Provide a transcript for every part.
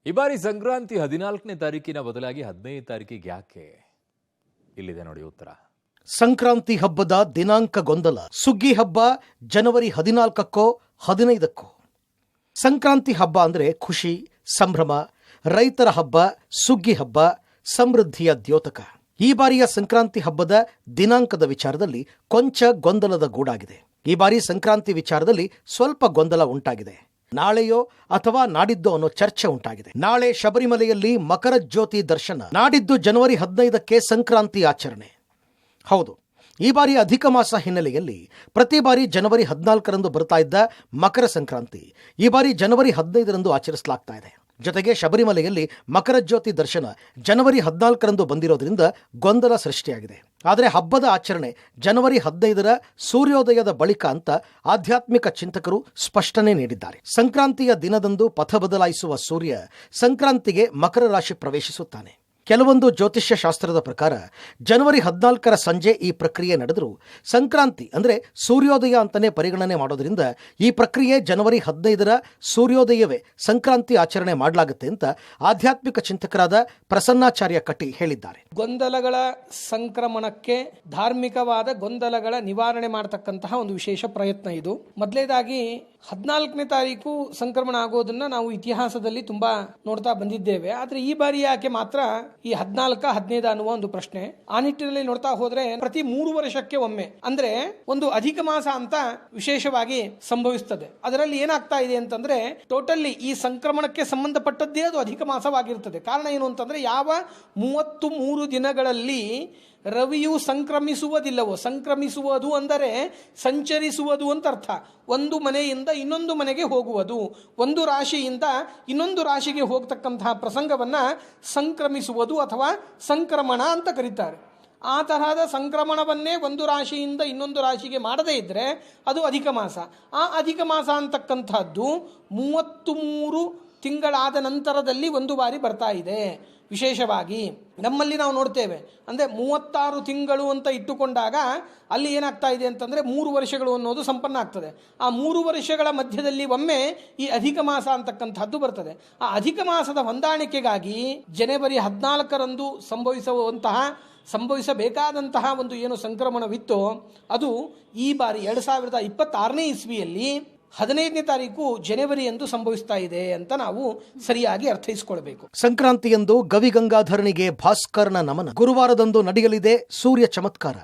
ಈ ಬಾರಿ ಸಂಕ್ರಾಂತಿ 14ನೇ ತಾರೀಕಿನ ಬದಲಾಗಿ 15ನೇ ತಾರೀಕಿಗೆ ಯಾಕೆ? ಇಲ್ಲಿದೆ ನೋಡಿ ಉತ್ತರ. ಸಂಕ್ರಾಂತಿ ಹಬ್ಬದ ದಿನಾಂಕ ಗೊಂದಲ. ಸುಗ್ಗಿ ಹಬ್ಬ ಜನವರಿ 14ಕ್ಕೋ 15ಕ್ಕೋ. ಸಂಕ್ರಾಂತಿ ಹಬ್ಬ ಅಂದ್ರೆ ಖುಷಿ, ಸಂಭ್ರಮ, ರೈತರ ಹಬ್ಬ, ಸುಗ್ಗಿ ಹಬ್ಬ, ಸಮೃದ್ಧಿಯ ದ್ಯೋತಕ. ಈ ಬಾರಿಯ ಸಂಕ್ರಾಂತಿ ಹಬ್ಬದ ದಿನಾಂಕದ ವಿಚಾರದಲ್ಲಿ ಕೊಂಚ ಗೊಂದಲದ ಗೂಡಾಗಿದೆ. ಈ ಬಾರಿ ಸಂಕ್ರಾಂತಿ ವಿಚಾರದಲ್ಲಿ ಸ್ವಲ್ಪ ಗೊಂದಲ ಉಂಟಾಗಿದೆ. ನಾಳೆಯೋ ಅಥವಾ ನಾಡಿದ್ದೋ ಅನ್ನೋ ಚರ್ಚೆ ಉಂಟಾಗಿದೆ. ನಾಳೆ ಶಬರಿಮಲೆಯಲ್ಲಿ ಮಕರ ಜ್ಯೋತಿ ದರ್ಶನ, ನಾಡಿದ್ದು ಜನವರಿ 15ಕ್ಕೆ ಸಂಕ್ರಾಂತಿ ಆಚರಣೆ. ಹೌದು, ಈ ಬಾರಿ ಅಧಿಕ ಮಾಸ ಹಿನ್ನೆಲೆಯಲ್ಲಿ ಪ್ರತಿ ಬಾರಿ ಜನವರಿ 14ರಂದು ಬರ್ತಾ ಇದ್ದ ಮಕರ ಸಂಕ್ರಾಂತಿ ಈ ಬಾರಿ ಜನವರಿ 15ರಂದು ಆಚರಿಸಲಾಗ್ತಾ ಇದೆ. ಜೊತೆಗೆ ಶಬರಿಮಲೆಯಲ್ಲಿ ಮಕರ ಜ್ಯೋತಿ ದರ್ಶನ ಜನವರಿ 14ರಂದು ಬಂದಿರೋದ್ರಿಂದ ಗೊಂದಲ ಸೃಷ್ಟಿಯಾಗಿದೆ. ಆದರೆ ಹಬ್ಬದ ಆಚರಣೆ ಜನವರಿ 15ರ ಸೂರ್ಯೋದಯದ ಬಳಿಕ ಅಂತ ಆಧ್ಯಾತ್ಮಿಕ ಚಿಂತಕರು ಸ್ಪಷ್ಟನೆ ನೀಡಿದ್ದಾರೆ. ಸಂಕ್ರಾಂತಿಯ ದಿನದಂದು ಪಥ ಬದಲಾಯಿಸುವ ಸೂರ್ಯ ಸಂಕ್ರಾಂತಿಗೆ ಮಕರ ರಾಶಿ ಪ್ರವೇಶಿಸುತ್ತಾನೆ. ಕೆಲವೊಂದು ಜ್ಯೋತಿಷ್ಯ ಶಾಸ್ತ್ರದ ಪ್ರಕಾರ ಜನವರಿ 14ರ ಸಂಜೆ ಈ ಪ್ರಕ್ರಿಯೆ ನಡೆದರೂ ಸಂಕ್ರಾಂತಿ ಅಂದರೆ ಸೂರ್ಯೋದಯ ಅಂತಾನೆ ಪರಿಗಣನೆ ಮಾಡೋದ್ರಿಂದ ಈ ಪ್ರಕ್ರಿಯೆ ಜನವರಿ 15ರ ಸೂರ್ಯೋದಯವೇ ಸಂಕ್ರಾಂತಿ ಆಚರಣೆ ಮಾಡಲಾಗುತ್ತೆ ಅಂತ ಆಧ್ಯಾತ್ಮಿಕ ಚಿಂತಕರಾದ ಪ್ರಸನ್ನಾಚಾರ್ಯ ಕಟ್ಟಿ ಹೇಳಿದ್ದಾರೆ. ಗೊಂದಲಗಳ ಸಂಕ್ರಮಣಕ್ಕೆ ಧಾರ್ಮಿಕವಾದ ಗೊಂದಲಗಳ ನಿವಾರಣೆ ಮಾಡತಕ್ಕಂತಹ ಒಂದು ವಿಶೇಷ ಪ್ರಯತ್ನ ಇದು. ಮೊದಲನೇದಾಗಿ 14ನೇ ತಾರೀಕು ಸಂಕ್ರಮಣ ಆಗೋದನ್ನ ನಾವು ಇತಿಹಾಸದಲ್ಲಿ ತುಂಬಾ ನೋಡ್ತಾ ಬಂದಿದ್ದೇವೆ. ಆದ್ರೆ ಈ ಬಾರಿ ಯಾಕೆ ಮಾತ್ರ ಈ 14, 15 ಅನ್ನುವ ಒಂದು ಪ್ರಶ್ನೆ. ಆ ನಿಟ್ಟಿನಲ್ಲಿ ನೋಡ್ತಾ ಹೋದ್ರೆ ಪ್ರತಿ 3 ವರ್ಷಕ್ಕೆ ಒಮ್ಮೆ ಅಂದ್ರೆ ಒಂದು ಅಧಿಕ ಮಾಸ ಅಂತ ವಿಶೇಷವಾಗಿ ಸಂಭವಿಸ್ತದೆ. ಅದರಲ್ಲಿ ಏನಾಗ್ತಾ ಇದೆ ಅಂತಂದ್ರೆ ಟೋಟಲಿ ಈ ಸಂಕ್ರಮಣಕ್ಕೆ ಸಂಬಂಧಪಟ್ಟದ್ದೇ ಅದು ಅಧಿಕ ಮಾಸವಾಗಿರ್ತದೆ. ಕಾರಣ ಏನು ಅಂತಂದ್ರೆ ಯಾವ 33 ದಿನಗಳಲ್ಲಿ ರವಿಯು ಸಂಕ್ರಮಿಸುವುದಿಲ್ಲವೋ, ಸಂಕ್ರಮಿಸುವುದು ಅಂದರೆ ಸಂಚರಿಸುವುದು ಅಂತ ಅರ್ಥ. ಒಂದು ಮನೆಯಿಂದ ಇನ್ನೊಂದು ಮನೆಗೆ ಹೋಗುವುದು, ಒಂದು ರಾಶಿಯಿಂದ ಇನ್ನೊಂದು ರಾಶಿಗೆ ಹೋಗ್ತಕ್ಕಂತಹ ಪ್ರಸಂಗವನ್ನ ಸಂಕ್ರಮಿಸುವುದು ಅಥವಾ ಸಂಕ್ರಮಣ ಅಂತ ಕರೀತಾರೆ. ಆ ತರಹದ ಸಂಕ್ರಮಣವನ್ನೇ ಒಂದು ರಾಶಿಯಿಂದ ಇನ್ನೊಂದು ರಾಶಿಗೆ ಮಾಡದೇ ಇದ್ರೆ ಅದು ಅಧಿಕ ಮಾಸ. ಆ ಅಧಿಕ ಮಾಸ ಅಂತಕ್ಕಂಥದ್ದು 33 ತಿಂಗಳಾದ ನಂತರದಲ್ಲಿ ಒಂದು ಬಾರಿ ಬರ್ತಾ ಇದೆ. ವಿಶೇಷವಾಗಿ ನಮ್ಮಲ್ಲಿ ನಾವು ನೋಡ್ತೇವೆ ಅಂದರೆ 36 ತಿಂಗಳು ಅಂತ ಇಟ್ಟುಕೊಂಡಾಗ ಅಲ್ಲಿ ಏನಾಗ್ತಾ ಇದೆ ಅಂತಂದರೆ 3 ವರ್ಷಗಳು ಅನ್ನೋದು ಸಂಪನ್ನ ಆಗ್ತದೆ. ಆ 3 ವರ್ಷಗಳ ಮಧ್ಯದಲ್ಲಿ ಒಮ್ಮೆ ಈ ಅಧಿಕ ಮಾಸ ಅಂತಕ್ಕಂಥದ್ದು ಬರ್ತದೆ. ಆ ಅಧಿಕ ಮಾಸದ ಹೊಂದಾಣಿಕೆಗಾಗಿ ಜನವರಿ 14ರಂದು ಸಂಭವಿಸಬೇಕಾದಂತಹ ಒಂದು ಏನು ಸಂಕ್ರಮಣವಿತ್ತೋ ಅದು ಈ ಬಾರಿ 2026ನೇ ಇಸ್ವಿಯಲ್ಲಿ 15ನೇ ತಾರೀಕು ಜನವರಿ ಎಂದು ಸಂಭವಿಸ್ತಾ ಇದೆ ಅಂತ ನಾವು ಸರಿಯಾಗಿ ಅರ್ಥೈಸಿಕೊಳ್ಬೇಕು. ಸಂಕ್ರಾಂತಿಯಂದು ಗವಿಗಂಗಾಧರನಿಗೆ ಭಾಸ್ಕರನ ನಮನ. ಗುರುವಾರದಂದು ನಡೆಯಲಿದೆ ಸೂರ್ಯ ಚಮತ್ಕಾರ.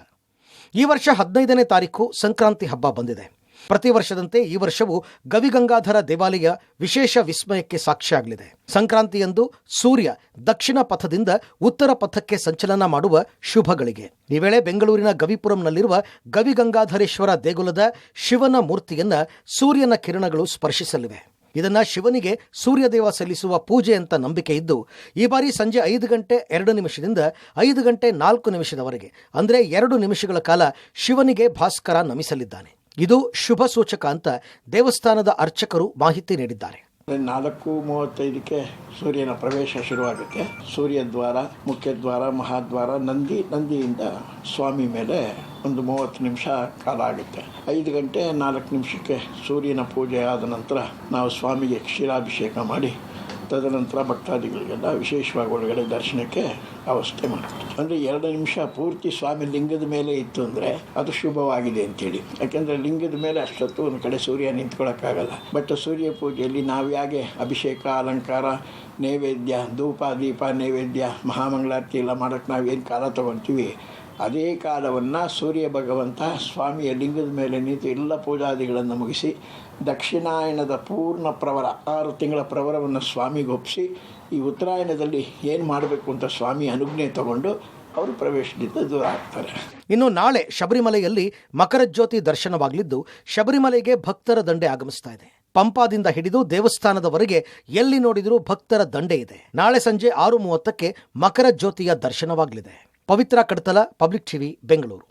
ಈ ವರ್ಷ 15ನೇ ತಾರೀಕು ಸಂಕ್ರಾಂತಿ ಹಬ್ಬ ಬಂದಿದೆ. ಪ್ರತಿ ವರ್ಷದಂತೆ ಈ ವರ್ಷವೂ ಗವಿಗಂಗಾಧರ ದೇವಾಲಯ ವಿಶೇಷ ವಿಸ್ಮಯಕ್ಕೆ ಸಾಕ್ಷಿಯಾಗಲಿದೆ. ಸಂಕ್ರಾಂತಿಯಂದು ಸೂರ್ಯ ದಕ್ಷಿಣ ಪಥದಿಂದ ಉತ್ತರ ಪಥಕ್ಕೆ ಸಂಚಲನ ಮಾಡುವ ಶುಭಗಳಿಗೆ. ಈ ವೇಳೆ ಬೆಂಗಳೂರಿನ ಗವಿಪುರಂನಲ್ಲಿರುವ ಗವಿಗಂಗಾಧರೇಶ್ವರ ದೇಗುಲದ ಶಿವನ ಮೂರ್ತಿಯನ್ನ ಸೂರ್ಯನ ಕಿರಣಗಳು ಸ್ಪರ್ಶಿಸಲಿವೆ. ಇದನ್ನ ಶಿವನಿಗೆ ಸೂರ್ಯದೇವ ಸಲ್ಲಿಸುವ ಪೂಜೆ ಅಂತ ನಂಬಿಕೆ ಇದ್ದು ಈ ಬಾರಿ ಸಂಜೆ 5 ಗಂಟೆ 2 ನಿಮಿಷದಿಂದ 5 ಗಂಟೆ 4 ನಿಮಿಷದವರೆಗೆ ಅಂದರೆ 2 ನಿಮಿಷಗಳ ಕಾಲ ಶಿವನಿಗೆ ಭಾಸ್ಕರ ನಮಿಸಲಿದ್ದಾನೆ. ಇದು ಶುಭ ಸೂಚಕ ಅಂತ ದೇವಸ್ಥಾನದ ಅರ್ಚಕರು ಮಾಹಿತಿ ನೀಡಿದ್ದಾರೆ. 4:35ಕ್ಕೆ ಸೂರ್ಯನ ಪ್ರವೇಶ ಶುರುವಾಗುತ್ತೆ. ಸೂರ್ಯದ್ವಾರ, ಮುಖ್ಯದ್ವಾರ, ಮಹಾದ್ವಾರ, ನಂದಿಯಿಂದ ಸ್ವಾಮಿ ಮೇಲೆ ಒಂದು 30 ನಿಮಿಷ ಕಾಲ ಆಗುತ್ತೆ. 5 ಗಂಟೆ 4 ನಿಮಿಷಕ್ಕೆ ಸೂರ್ಯನ ಪೂಜೆ ಆದ ನಂತರ ನಾವು ಸ್ವಾಮಿಗೆ ಕ್ಷೀರಾಭಿಷೇಕ ಮಾಡಿ ತದನಂತರ ಭಕ್ತಾದಿಗಳಿಗೆಲ್ಲ ವಿಶೇಷವಾಗಿ ಒಳಗಡೆ ದರ್ಶನಕ್ಕೆ ವ್ಯವಸ್ಥೆ ಮಾಡ್ತೀವಿ. ಅಂದರೆ 2 ನಿಮಿಷ ಪೂರ್ತಿ ಸ್ವಾಮಿ ಲಿಂಗದ ಮೇಲೆ ಇತ್ತು ಅಂದರೆ ಅದು ಶುಭವಾಗಿದೆ ಅಂತೇಳಿ. ಯಾಕೆಂದರೆ ಲಿಂಗದ ಮೇಲೆ ಅಷ್ಟೊತ್ತು ಒಂದು ಕಡೆ ಸೂರ್ಯ ನಿಂತ್ಕೊಳ್ಳೋಕ್ಕಾಗಲ್ಲ. ಬಟ್ ಸೂರ್ಯ ಪೂಜೆಯಲ್ಲಿ ನಾವು ಹೇಗೆ ಅಭಿಷೇಕ, ಅಲಂಕಾರ, ನೈವೇದ್ಯ, ಧೂಪ, ದೀಪ, ನೈವೇದ್ಯ, ಮಹಾಮಂಗಳಾರತಿ ಎಲ್ಲ ಮಾಡೋಕ್ಕೆ ನಾವೇನು ಕಾಲ ತೊಗೊತೀವಿ, ಅದೇ ಕಾಲವನ್ನು ಸೂರ್ಯ ಭಗವಂತ ಸ್ವಾಮಿಯ ಲಿಂಗದ ಮೇಲೆ ನಿಂತು ಎಲ್ಲ ಪೂಜಾದಿಗಳನ್ನು ಮುಗಿಸಿ ದಕ್ಷಿಣಾಯನದ ಪೂರ್ಣ ಪ್ರವರ 6 ತಿಂಗಳ ಪ್ರವರವನ್ನು ಸ್ವಾಮಿಗೆ ಒಪ್ಪಿಸಿ ಈ ಉತ್ತರಾಯಣದಲ್ಲಿ ಏನು ಮಾಡಬೇಕು ಅಂತ ಸ್ವಾಮಿ ಅನುಜ್ಞೆ ತಗೊಂಡು ಅವರು ಪ್ರವೇಶದಿಂದ ದೂರ ಆಗ್ತಾರೆ. ಇನ್ನು ನಾಳೆ ಶಬರಿಮಲೆಯಲ್ಲಿ ಮಕರ ಜ್ಯೋತಿ ದರ್ಶನವಾಗಲಿದ್ದು ಶಬರಿಮಲೆಗೆ ಭಕ್ತರ ದಂಡೆ ಆಗಮಿಸ್ತಾ ಇದೆ. ಪಂಪಾದಿಂದ ಹಿಡಿದು ದೇವಸ್ಥಾನದವರೆಗೆ ಎಲ್ಲಿ ನೋಡಿದರೂ ಭಕ್ತರ ದಂಡೆ ಇದೆ. ನಾಳೆ ಸಂಜೆ 6:30ಕ್ಕೆ ಮಕರ ಜ್ಯೋತಿಯ ದರ್ಶನವಾಗಲಿದೆ. ಪವಿತ್ರ ಕಡತಲ, ಪಬ್ಲಿಕ್ ಟಿವಿ, ಬೆಂಗಳೂರು.